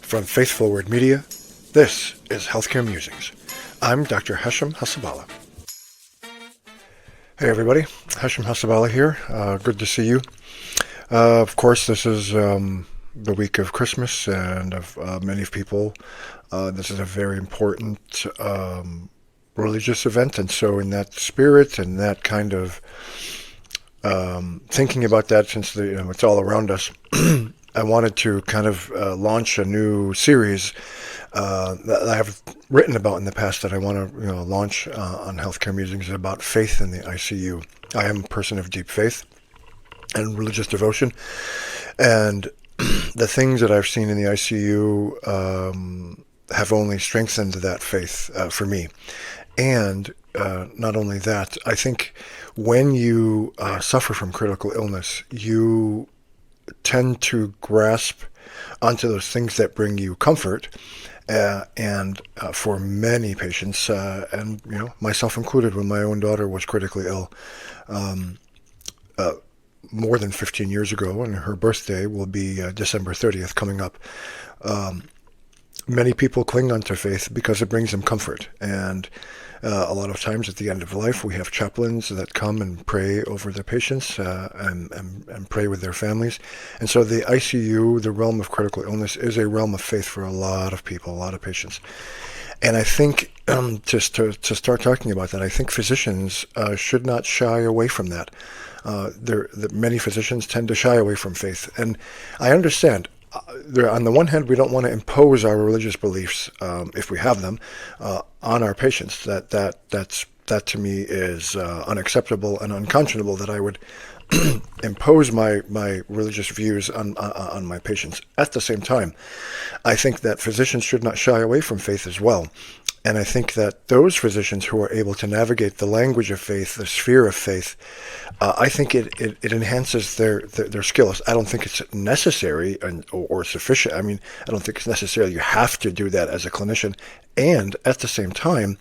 From Faithful Word Media, this is Healthcare Musings. I'm Dr. Hassaballa. Hey everybody, Hassaballa here. Good to see you. Of course, this is the week of Christmas, and of many people, this is a very important religious event, and so in that spirit and that kind of thinking about that, since it's all around us, I wanted to kind of launch a new series that I have written about in the past that I want to launch on Healthcare Musings about faith in the ICU. I am a person of deep faith and religious devotion, and the things that I've seen in the ICU have only strengthened that faith for me. And not only that, I think when you suffer from critical illness, you tend to grasp onto those things that bring you comfort. And for many patients, and myself included, when my own daughter was critically ill, more than 15 years ago, and her birthday will be December 30th coming up. Many people cling onto faith because it brings them comfort, and a lot of times at the end of life, we have chaplains that come and pray over the patients and pray with their families. And so the ICU, the realm of critical illness, is a realm of faith for a lot of people, a lot of patients. And I think just to start talking about that, I think physicians should not shy away from that. Many physicians tend to shy away from faith, and I understand. On the one hand, we don't want to impose our religious beliefs, if we have them, on our patients. That to me is unacceptable and unconscionable. That I would impose my religious views on my patients. At the same time, I think that physicians should not shy away from faith as well. And I think that those physicians who are able to navigate the language of faith, the sphere of faith, I think it enhances their skills. I don't think it's necessary or sufficient. I mean, I don't think it's necessary. You have to do that as a clinician. And at the same time,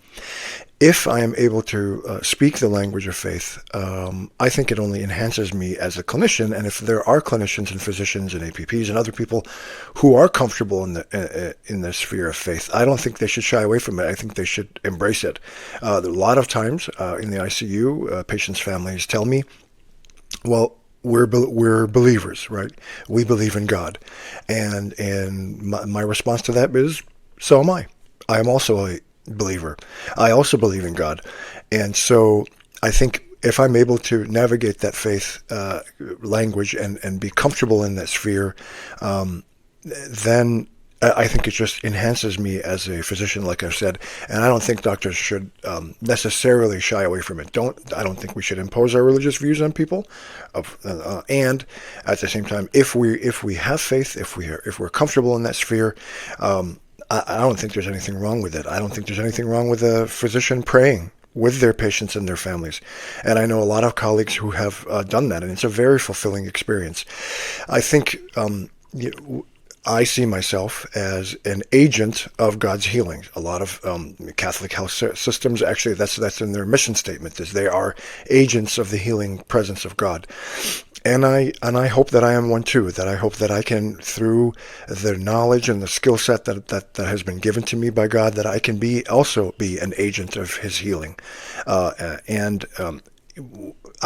if I am able to speak the language of faith, I think it only enhances me as a clinician. And if there are clinicians and physicians and APPs and other people who are comfortable in the sphere of faith, I don't think they should shy away from it. I think they should embrace it. A lot of times in the ICU, patients' families tell me, well, we're believers, right? We believe in God. And my response to that is, so am I. I am also a believer. I also believe in God. And so I think if I'm able to navigate that faith language and be comfortable in that sphere, then I think it just enhances me as a physician, like I've said. And I don't think doctors should necessarily shy away from it. I don't think we should impose our religious views on people. And at the same time, if we have faith, if we're comfortable in that sphere, I don't think there's anything wrong with it. I don't think there's anything wrong with a physician praying with their patients and their families. And I know a lot of colleagues who have done that, and it's a very fulfilling experience. I think I see myself as an agent of God's healing. A lot of Catholic health systems, actually, that's in their mission statement, is they are agents of the healing presence of God. And I hope that I am one too, that I hope that I can, through the knowledge and the skill set that has been given to me by God, that I can also be an agent of his healing. I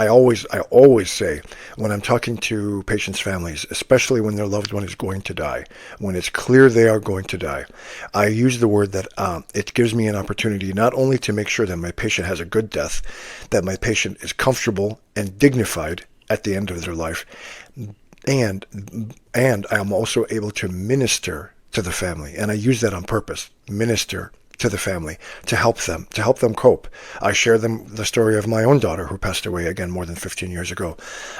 always say, when I'm talking to patients' families, especially when their loved one is going to die, when it's clear they are going to die, I use the word that it gives me an opportunity not only to make sure that my patient has a good death, that my patient is comfortable and dignified at the end of their life, and I am also able to minister to the family, and I use that on purpose. Minister to the family, to help them cope. I share them the story of my own daughter who passed away, again, more than 15 years ago,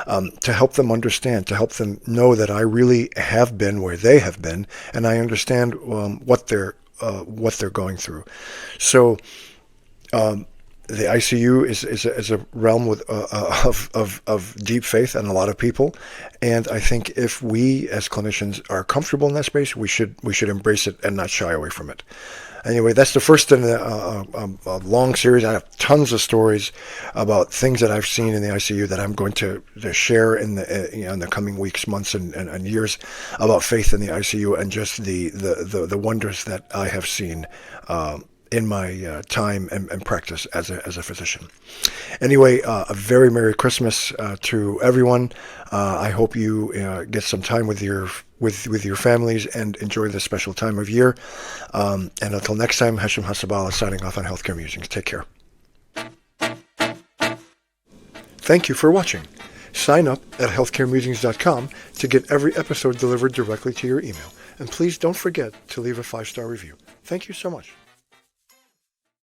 to help them understand, to help them know that I really have been where they have been, and I understand what they're going through. So the ICU is a realm of deep faith and a lot of people, and I think if we as clinicians are comfortable in that space, we should embrace it and not shy away from it. Anyway, that's the first in a long series. I have tons of stories about things that I've seen in the ICU that I'm going to share in the coming weeks, months, and years about faith in the ICU and just the wonders that I have seen in my time and practice as a physician. Anyway, a very Merry Christmas to everyone. I hope you get some time with your families and enjoy this special time of year. And until next time, Hassaballa signing off on Healthcare Musings. Take care. Thank you for watching. Sign up at healthcaremusings.com to get every episode delivered directly to your email. And please don't forget to leave a 5-star review. Thank you so much.